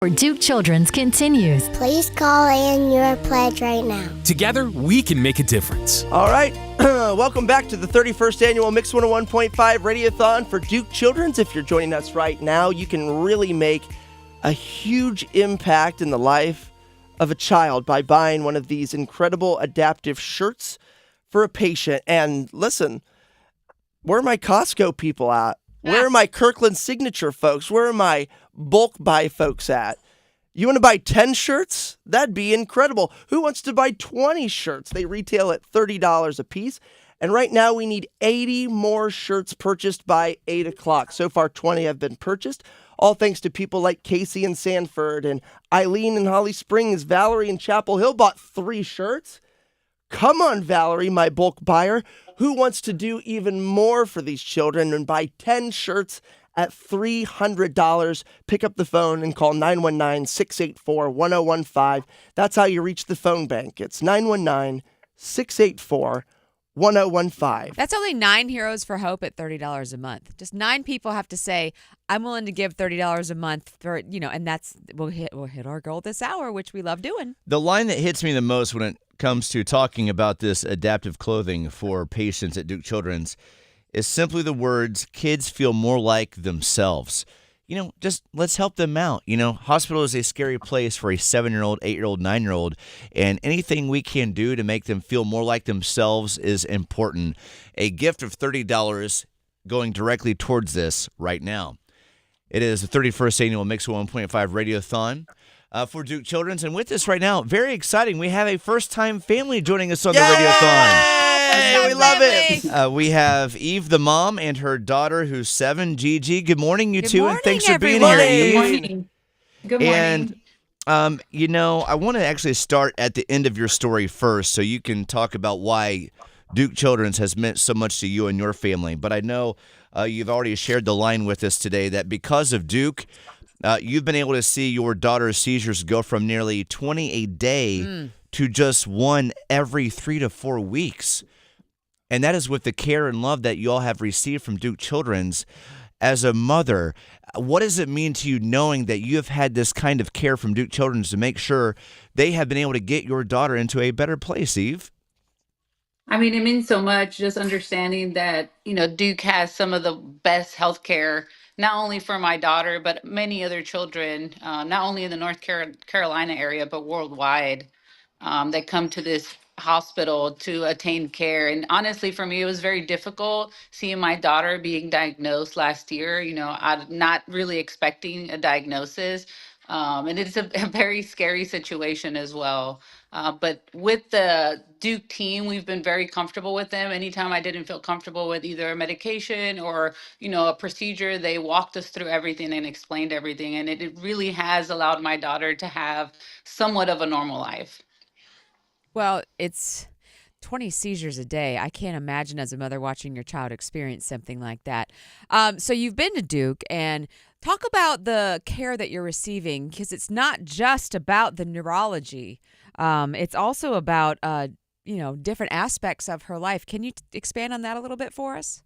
For Duke Children's continues. Please call in your pledge right now. Together, we can make a difference. All right. Welcome back to the 31st annual Mix 101.5 Radiothon for Duke Children's. If you're joining us right now, you can really make a huge impact in the life of a child by buying one of these incredible adaptive shirts for a patient. And listen, where are my Costco people at? Where are my Kirkland Signature folks? Where are my bulk buy folks at? You want to buy 10 shirts? That'd be incredible. Who wants to buy 20 shirts? They retail at $30 a piece. And right now we need 80 more shirts purchased by 8 o'clock. So far, 20 have been purchased. All thanks to people like Casey in Sanford and Eileen in Holly Springs. Valerie in Chapel Hill bought 3 shirts. Come on, Valerie, my bulk buyer. Who wants to do even more for these children and buy 10 shirts at $300? Pick up the phone and call 919-684-1015. That's how you reach the phone bank. It's 919-684-1015. That's only 9 Heroes for Hope at $30 a month. Just 9 people have to say, I'm willing to give $30 a month for, and we'll hit our goal this hour, which we love doing. The line that hits me the most when it comes to talking about this adaptive clothing for patients at Duke Children's is simply the words, kids feel more like themselves. Just let's help them out. Hospital is a scary place for a 7-year-old, 8-year-old, 9-year-old, and anything we can do to make them feel more like themselves is important. A gift of $30 going directly towards this right now. It is the 31st annual Mix 1.5 Radiothon for Duke Children's. And with us right now, very exciting, we have a first-time family joining us on the Radiothon. Hey, we love it. We have Eve, the mom, and her daughter, who's 7, Gigi. Good morning, you Good two, morning, and thanks for being everyone. here, Eve. Good morning. Good morning. And, I want to actually start at the end of your story first so you can talk about why Duke Children's has meant so much to you and your family. But I know you've already shared the line with us today that because of Duke, you've been able to see your daughter's seizures go from nearly 20 a day to just 1 every 3 to 4 weeks. And that is with the care and love that you all have received from Duke Children's. As a mother, what does it mean to you knowing that you have had this kind of care from Duke Children's to make sure they have been able to get your daughter into a better place, Eve? I mean, it means so much just understanding that, Duke has some of the best healthcare, not only for my daughter, but many other children, not only in the Carolina area, but worldwide, that come to this hospital to attain care. And honestly, for me, it was very difficult seeing my daughter being diagnosed last year. I'm not really expecting a diagnosis. And it's a very scary situation as well. But with the Duke team, we've been very comfortable with them. Anytime I didn't feel comfortable with either a medication or, a procedure, they walked us through everything and explained everything. And it really has allowed my daughter to have somewhat of a normal life. Well, it's 20 seizures a day. I can't imagine as a mother watching your child experience something like that. So you've been to Duke, and talk about the care that you're receiving, because it's not just about the neurology. It's also about, different aspects of her life. Can you expand on that a little bit for us?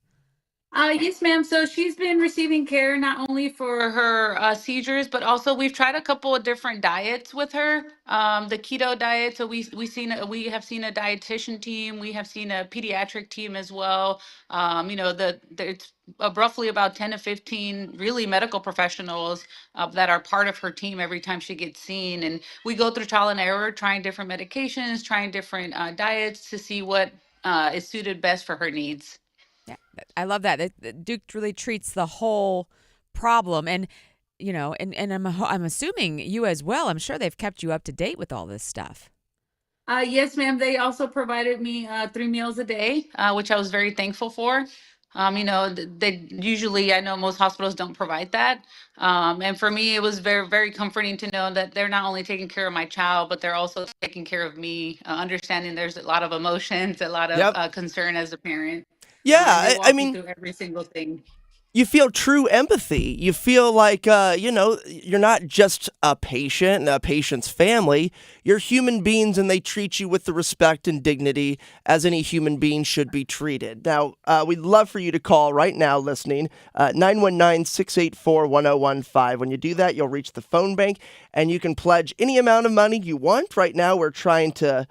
Yes, ma'am. So she's been receiving care not only for her seizures, but also we've tried a couple of different diets with her. The keto diet. So we have seen a dietitian team. We have seen a pediatric team as well. It's roughly about 10 to 15 really medical professionals that are part of her team every time she gets seen, and we go through trial and error, trying different medications, trying different diets to see what is suited best for her needs. Yeah, I love that. Duke really treats the whole problem, and I'm assuming you as well. I'm sure they've kept you up to date with all this stuff. Yes, ma'am. They also provided me 3 meals a day, which I was very thankful for. They usually, I know most hospitals don't provide that. And for me, it was very, very comforting to know that they're not only taking care of my child, but they're also taking care of me, understanding there's a lot of emotions, a lot of Yep. concern as a parent. Yeah, They I walk me mean, through every single thing. You feel true empathy. You feel like, you're not just a patient and a patient's family. You're human beings, and they treat you with the respect and dignity as any human being should be treated. Now, we'd love for you to call right now, listening, 919-684-1015. When you do that, you'll reach the phone bank, and you can pledge any amount of money you want. Right now, we're trying to,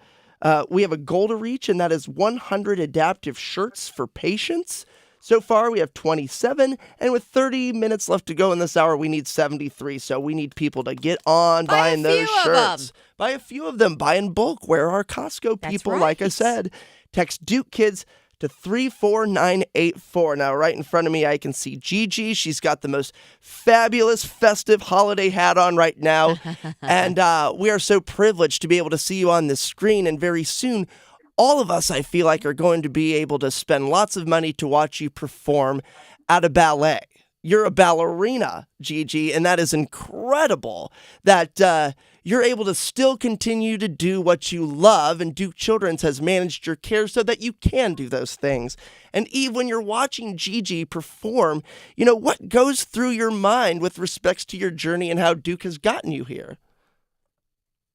we have a goal to reach, and that is 100 adaptive shirts for patients. So far, we have 27, and with 30 minutes left to go in this hour, we need 73. So we need people to get on buying those shirts. Buy a few of them. Buy in bulk. Where are Costco people, like I said? Text Duke Kids to 34984. Now, right in front of me, I can see Gigi. She's got the most fabulous festive holiday hat on right now. And we are so privileged to be able to see you on this screen, and very soon, all of us, I feel like, are going to be able to spend lots of money to watch you perform at a ballet. You're a ballerina, Gigi, and that is incredible that you're able to still continue to do what you love, and Duke Children's has managed your care so that you can do those things. And Eve, when you're watching Gigi perform, what goes through your mind with respects to your journey and how Duke has gotten you here?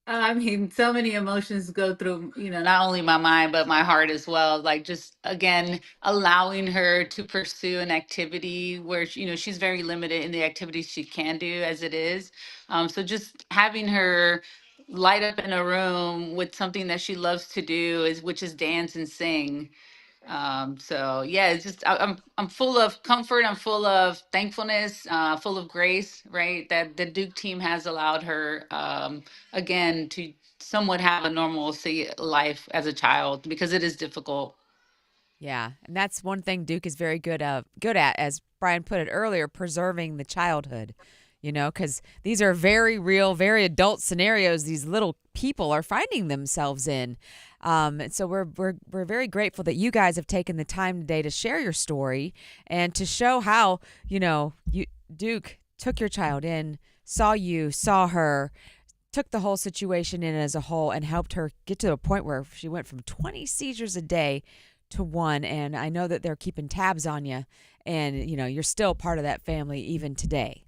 I mean, so many emotions go through, not only my mind, but my heart as well. Like, just again, allowing her to pursue an activity where, she's very limited in the activities she can do as it is. So just having her light up in a room with something that she loves to do, which is dance and sing. So yeah, it's just I'm full of comfort. I'm full of thankfulness, full of grace, right? That the Duke team has allowed her again to somewhat have a normalcy life as a child, because it is difficult. Yeah, and that's one thing Duke is very good at, as Brian put it earlier, preserving the childhood. Because these are very real, very adult scenarios these little people are finding themselves in. And so we're very grateful that you guys have taken the time today to share your story and to show how, Duke took your child in, saw her, took the whole situation in as a whole, and helped her get to a point where she went from 20 seizures a day to 1. And I know that they're keeping tabs on you, and, you're still part of that family even today.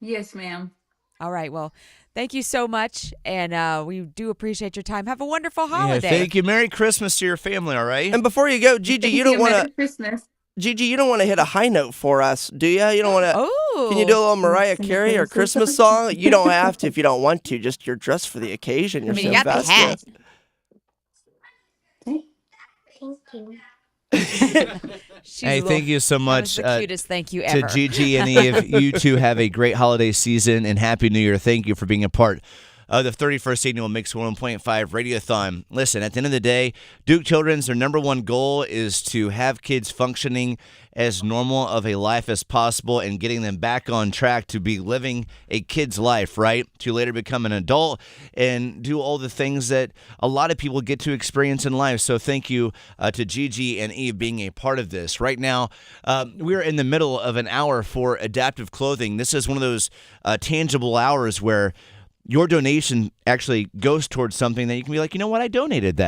Yes, ma'am. All right. Well, thank you so much, and we do appreciate your time. Have a wonderful holiday. Yeah, thank you. Merry Christmas to your family, all right? And before you go, Gigi, you don't want Merry to... Christmas. Gigi, you don't want to hit a high note for us, do you? You don't want to... Oh. Can you do a little Mariah Carey or Christmas song? You don't have to if you don't want to. Just you're dressed for the occasion. You're I mean, so you got the hat. festive. Thank you. Hey, thank you so much That was the cutest thank you to ever. Gigi and Eve. You two have a great holiday season and Happy New Year. Thank you for being a part of the 31st annual Mix 101.5 Radiothon. Listen, at the end of the day, Duke Children's, their number one goal is to have kids functioning as normal of a life as possible and getting them back on track to be living a kid's life, right? To later become an adult and do all the things that a lot of people get to experience in life. So thank you to Gigi and Eve being a part of this. Right now, we're in the middle of an hour for adaptive clothing. This is one of those tangible hours where your donation actually goes towards something that you can be like, you know what, I donated that.